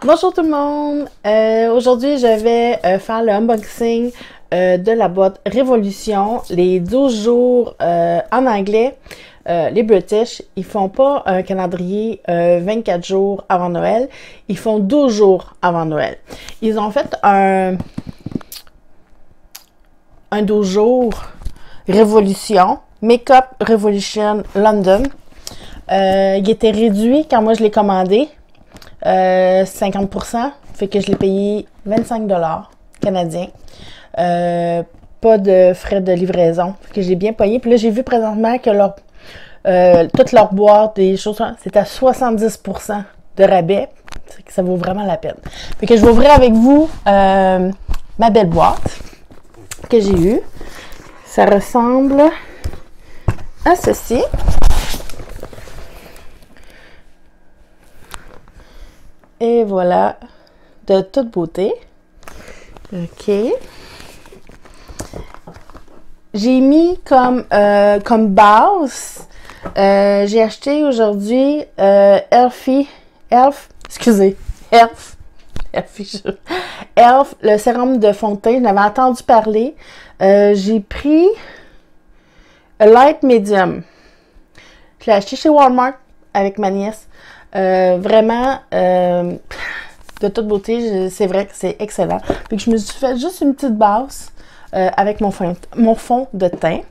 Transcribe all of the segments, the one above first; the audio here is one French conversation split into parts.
Bonjour tout le monde! Aujourd'hui, je vais faire le unboxing de la boîte Révolution, les 12 jours en anglais. Les British, ils font pas un calendrier 24 jours avant Noël, ils font 12 jours avant Noël. Ils ont fait un 12 jours Révolution, Makeup Revolution London. Il était réduit quand moi je l'ai commandé. 50%, fait que je l'ai payé 25 $ canadiens. Pas de frais de livraison, fait que j'ai bien payé. Puis là, j'ai vu présentement que toutes leurs boîtes et choses, c'est à 70% de rabais. C'est que ça vaut vraiment la peine. Fait que je vais ouvrir avec vous ma belle boîte que j'ai eue. Ça ressemble à ceci. Et voilà, de toute beauté. OK. J'ai mis comme base, j'ai acheté aujourd'hui Elf, le sérum de fond de teint. Je l'avais entendu parler. J'ai pris un Light Medium. Je l'ai acheté chez Walmart avec ma nièce. Vraiment, de toute beauté, c'est vrai que c'est excellent. Puis que je me suis fait juste une petite base avec mon fond de teint.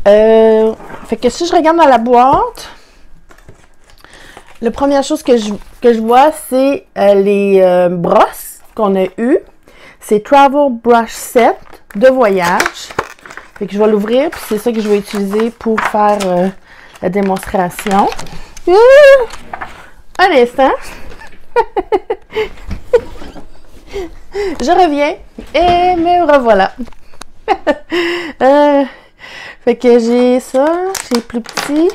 Fait que si je regarde dans la boîte, la première chose que je vois, c'est les brosses qu'on a eues. C'est Travel Brush Set de voyage. Fait que je vais l'ouvrir, puis c'est ça que je vais utiliser pour faire la démonstration. Un instant. Je reviens et me revoilà. Fait que j'ai ça, j'ai plus petit,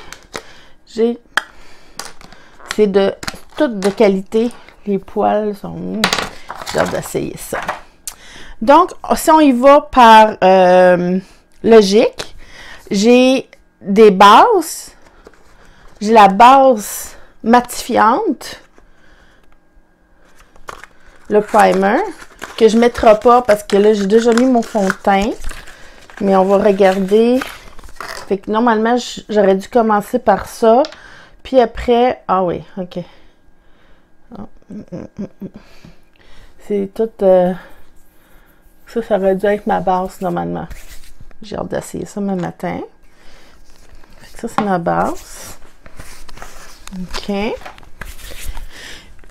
c'est de toute de qualité. Les poils sont, j'ai hâte d'essayer ça. Donc, si on y va par logique, j'ai des bases, j'ai la base matifiante, le primer, que je ne mettrai pas parce que là, j'ai déjà mis mon fond de teint. Mais on va regarder. Fait que normalement, j'aurais dû commencer par ça. Puis après, ah oui, ok. C'est tout... ça aurait dû être ma base normalement. J'ai hâte d'essayer ça demain matin. Fait que ça, c'est ma base. OK.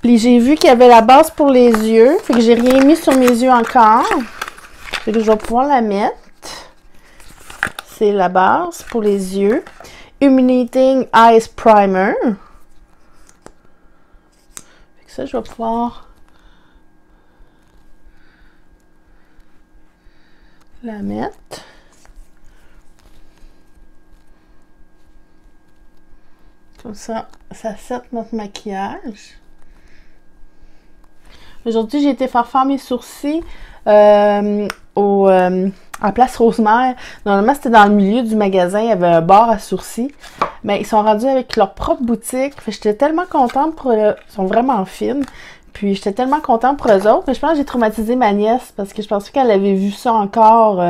Puis j'ai vu qu'il y avait la base pour les yeux. Fait que j'ai rien mis sur mes yeux encore. Fait que je vais pouvoir la mettre. C'est la base pour les yeux. Illuminating Eyes Primer. Fait que ça, je vais pouvoir la mettre. Comme ça, ça set notre maquillage. Aujourd'hui, j'ai été faire mes sourcils à Place Rosemère. Normalement, c'était dans le milieu du magasin. Il y avait un bar à sourcils. Mais ils sont rendus avec leur propre boutique. J'étais tellement contente pour eux. Ils sont vraiment fines. Puis, j'étais tellement contente pour eux autres. Mais je pense que j'ai traumatisé ma nièce parce que je pensais qu'elle avait vu ça encore.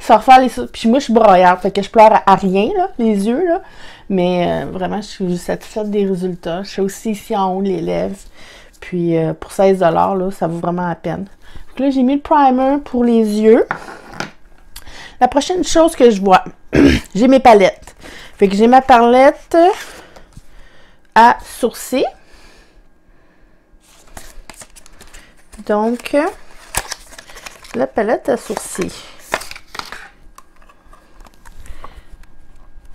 Se refaire les sourcils. Puis moi, je suis broyarde. Fait que je pleure à rien, là, les yeux, là. Mais vraiment, je suis satisfaite des résultats. Je suis aussi ici en haut, les lèvres. Puis pour 16 $, là, ça vaut vraiment la peine. Donc là, j'ai mis le primer pour les yeux. La prochaine chose que je vois, j'ai mes palettes. Fait que j'ai ma palette à sourcils. Donc, la palette à sourcils.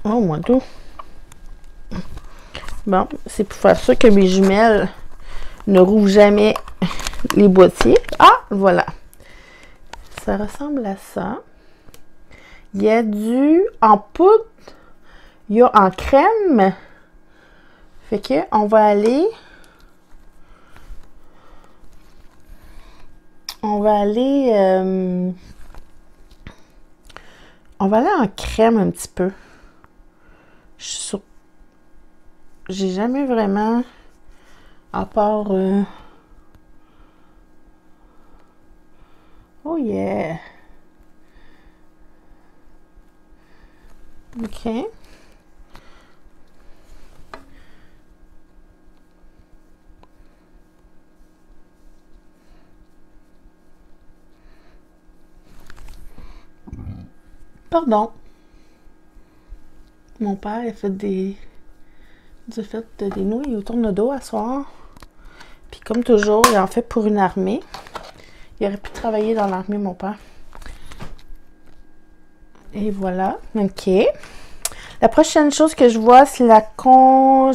Oh, mon Dieu. Bon, c'est pour faire ça que mes jumelles ne rouvrent jamais les boîtiers. Ah, voilà. Ça ressemble à ça. Il y a du en poudre. Il y a en crème. Fait que on va aller... On va aller en crème un petit peu. Je suis sûre. J'ai jamais vraiment À part... Oh yeah! OK. Pardon. Mon père a fait des nouilles au tourne-dos à soir. Puis comme toujours, il en fait pour une armée. Il aurait pu travailler dans l'armée, mon père. Et voilà. OK. La prochaine chose que je vois, c'est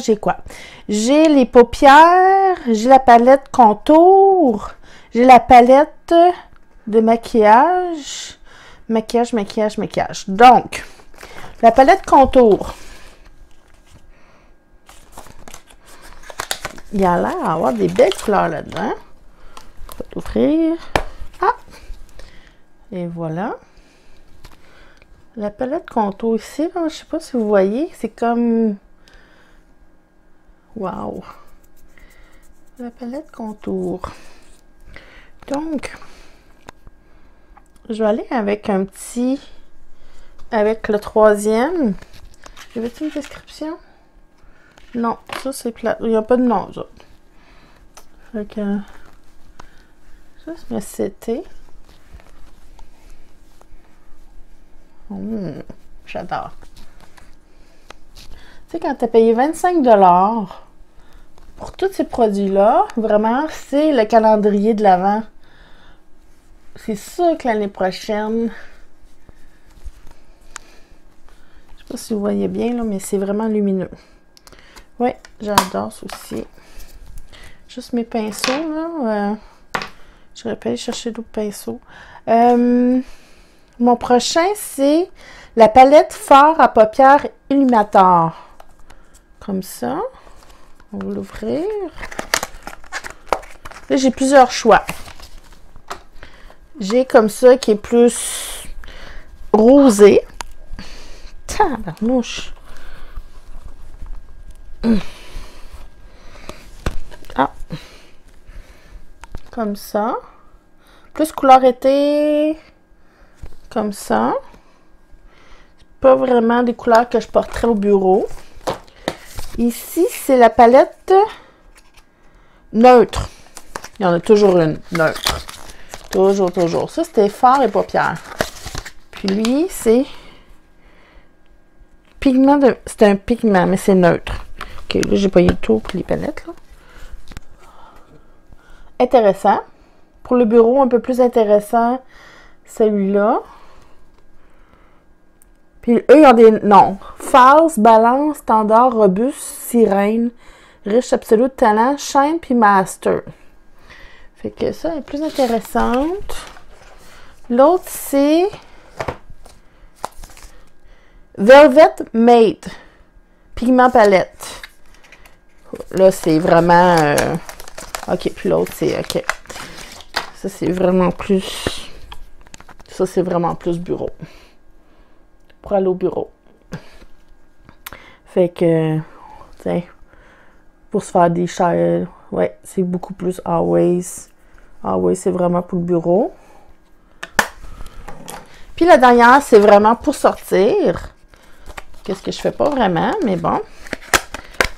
j'ai quoi? J'ai les paupières, j'ai la palette contour, j'ai la palette de maquillage. Maquillage. Donc, la palette contour. Il y a l'air d'avoir des belles couleurs là-dedans. Je vais l'ouvrir. Ah! Et voilà. La palette contour ici, là, je sais pas si vous voyez, c'est comme... Wow! La palette contour. Donc, je vais aller avec un petit... Avec le troisième. Y avait-il une description? Non, ça c'est plat. Il n'y a pas de nom, ça. Fait que... Juste me setter. J'adore. Tu sais, quand tu as payé 25 $ pour tous ces produits-là, vraiment, c'est le calendrier de l'Avent. C'est sûr que l'année prochaine... Je sais pas si vous voyez bien, là, mais c'est vraiment lumineux. Oui, j'adore ça aussi. Juste mes pinceaux, là. J'aurais pu aller chercher d'autres pinceaux. Mon prochain, c'est la palette Fard à paupières Illuminator. Comme ça. On va l'ouvrir. Là, j'ai plusieurs choix. J'ai comme ça qui est plus rosé. Tabarnouche. Ah. Comme ça. Plus couleur été. Comme ça. Pas vraiment des couleurs que je porterais au bureau. Ici, c'est la palette neutre. Il y en a toujours une neutre. Toujours. Ça, c'était fard et paupières. Puis lui, c'est pigment de... C'est un pigment, mais c'est neutre. OK, là, j'ai pas eu le tour pour les palettes, là. Intéressant. Pour le bureau, un peu plus intéressant, celui-là. Puis eux, ils ont des noms. False, balance, standard, robuste, sirène, riche, absolu, talent, chaîne, puis master. Fait que ça est plus intéressante. L'autre, c'est Velvet Mate. Pigment palette. Là, c'est vraiment... OK, puis l'autre, c'est... OK. Ça, c'est vraiment plus... Ça, c'est vraiment plus bureau. Pour aller au bureau. Fait que... Tiens. Pour se faire des chairs... Ouais, c'est beaucoup plus Always. Always, c'est vraiment pour le bureau. Puis la dernière, c'est vraiment pour sortir. Qu'est-ce que je fais pas vraiment, mais bon.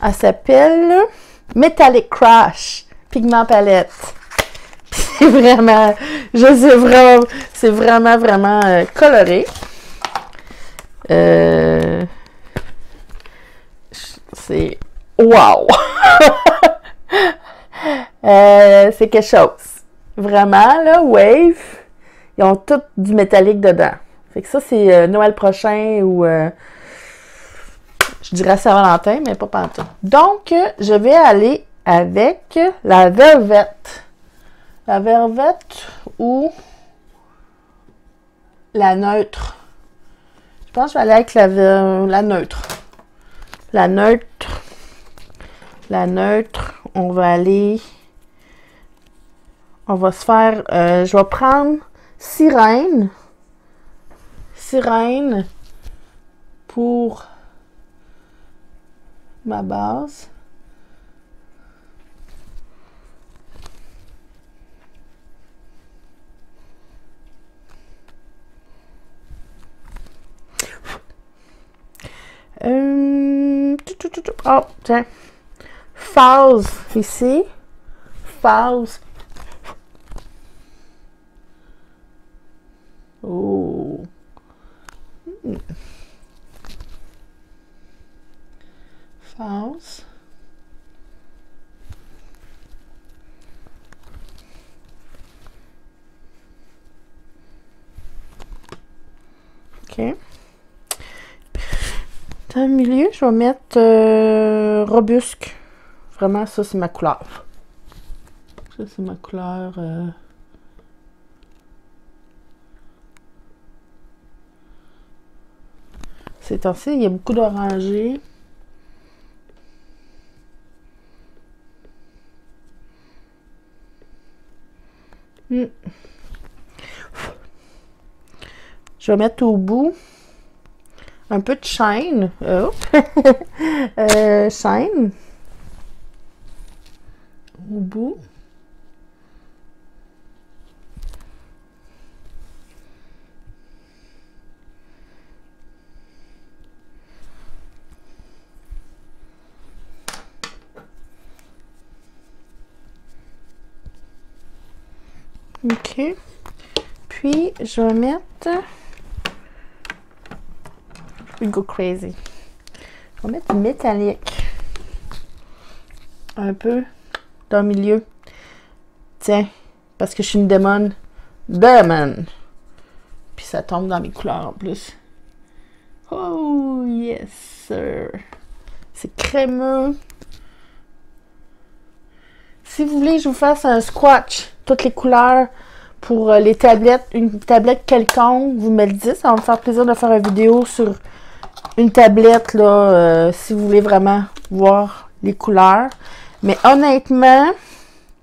Elle s'appelle Metallic Crash. Pigment palette. C'est vraiment... Je sais vraiment... C'est vraiment coloré. C'est... Wow! C'est quelque chose. Vraiment, là, Wave, ils ont tout du métallique dedans. Fait que ça, c'est Noël prochain ou... je dirais Saint-Valentin, mais pas pantoute. Donc, je vais aller avec la Velvet. La Velvet ou la neutre. Je pense que je vais aller avec la neutre. La neutre. La neutre. On va aller... On va se faire... je vais prendre sirène. Sirène pour ma base. Oh, tiens. Phase ici. Phase. Oh. Phase. OK. Dans le milieu, je vais mettre Robusque. Vraiment, ça, c'est ma couleur. Ça, c'est ma couleur. Ces temps-ci, il y a beaucoup d'orangé. Je vais mettre au bout un peu de shine. Shine. Au bout. OK. Puis, je vais mettre... We go crazy. Je vais mettre métallique. Un peu dans le milieu. Tiens, parce que je suis une démon. Démon! Puis ça tombe dans mes couleurs en plus. Oh, yes, sir. C'est crémeux. Si vous voulez que je vous fasse un swatch, toutes les couleurs pour les tablettes, une tablette quelconque, vous me le dites. Ça va me faire plaisir de faire une vidéo sur une tablette, là, si vous voulez vraiment voir les couleurs. Mais honnêtement,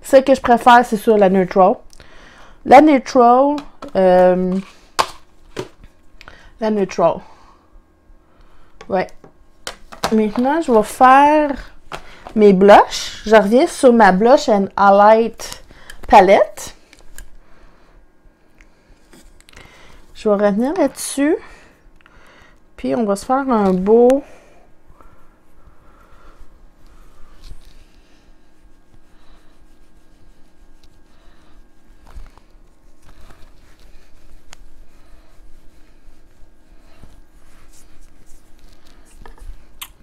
ce que je préfère, c'est sur la Neutral. La Neutral, ouais. Maintenant, je vais faire mes blushs. Je reviens sur ma Blush and Highlight palette. Je vais revenir là-dessus. Puis, on va se faire un beau...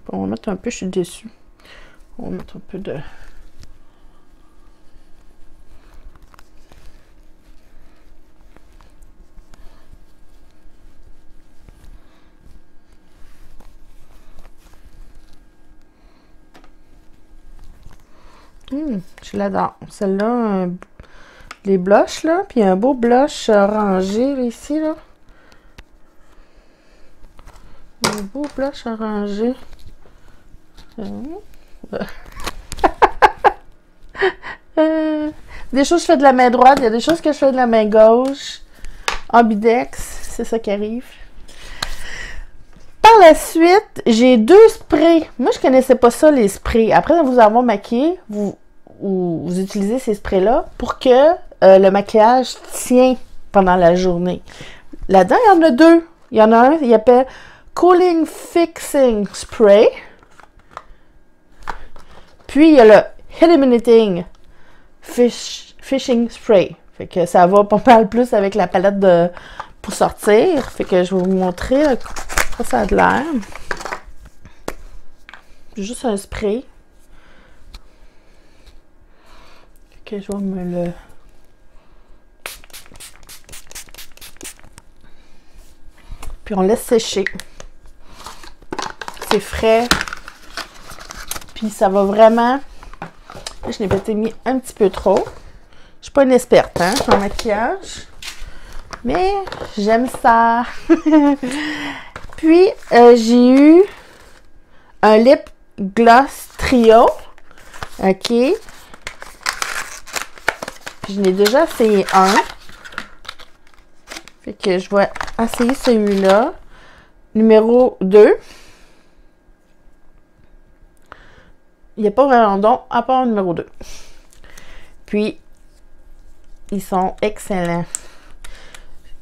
On va mettre un peu, je suis déçue. On va mettre un peu de... je l'adore. Celle-là, les blushs, là. Puis un beau blush orangé, là, ici, là. Un beau blush orangé. Des choses que je fais de la main droite, il y a des choses que je fais de la main gauche. Ambidex, c'est ça qui arrive. Par la suite, j'ai 2 sprays. Moi, je connaissais pas ça, les sprays. Après vous avoir maquillé, vous utilisez ces sprays-là pour que le maquillage tient pendant la journée. Là-dedans, il y en a 2. Il y en a un, il appelle Cooling Fixing Spray. Puis, il y a le Illuminating Fishing Spray. Fait que ça va pas mal plus avec la palette pour sortir. Fait que je vais vous montrer quoi ça a de l'air. Juste un spray. Fait que je vais me le... Puis on laisse sécher. C'est frais. Puis ça va vraiment... Je l'ai peut-être mis un petit peu trop. Je suis pas une experte, hein, en maquillage. Mais j'aime ça. Puis, j'ai eu un lip gloss trio. OK. Puis, je n'ai déjà essayé un. Fait que je vais essayer celui-là. Numéro 2. Il n'y a pas vraiment don à part le numéro 2. Puis, ils sont excellents.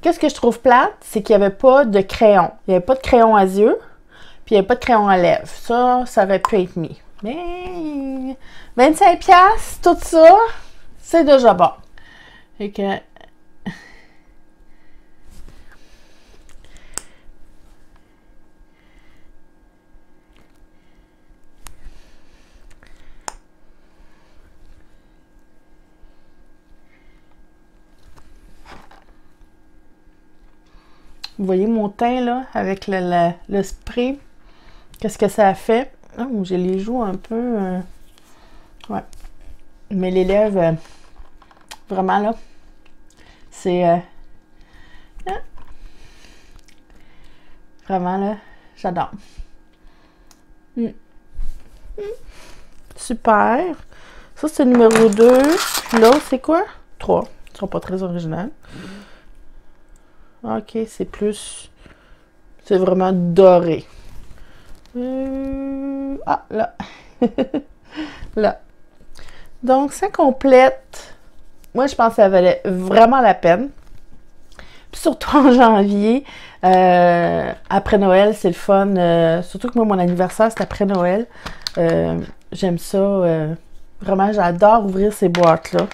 Qu'est-ce que je trouve plate? C'est qu'il n'y avait pas de crayon. Il n'y avait pas de crayon à yeux. Puis il n'y a pas de crayon à lèvres. Ça aurait pu être mis. Mais 25$, tout ça, c'est déjà bon. Fait que... Vous voyez mon teint, là, avec le spray. Qu'est-ce que ça a fait? Oh, j'ai les joues un peu... ouais. Mais les lèvres, vraiment, là, c'est... vraiment, là, j'adore. Super. Ça, c'est le numéro 2. Puis l'autre, c'est quoi? 3. Ils sont pas très originales. Ok, c'est plus... C'est vraiment doré. Ah, là. Là. Donc, ça complète. Moi, je pense que ça valait vraiment la peine. Puis surtout en janvier, après Noël, c'est le fun. Surtout que moi, mon anniversaire, c'est après Noël. J'aime ça. Vraiment, j'adore ouvrir ces boîtes-là.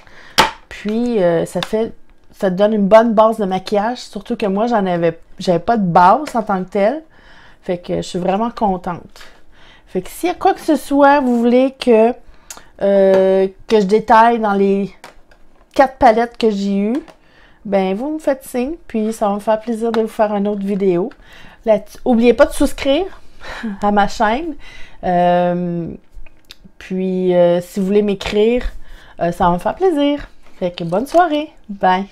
Puis, ça te donne une bonne base de maquillage. Surtout que moi, j'avais pas de base en tant que telle. Fait que je suis vraiment contente. Fait que s'il y a quoi que ce soit, vous voulez que je détaille dans les 4 palettes que j'ai eues, ben vous me faites signe, puis ça va me faire plaisir de vous faire une autre vidéo. N'oubliez pas de souscrire à ma chaîne. Puis si vous voulez m'écrire, ça va me faire plaisir. Fait que bonne soirée. Bye!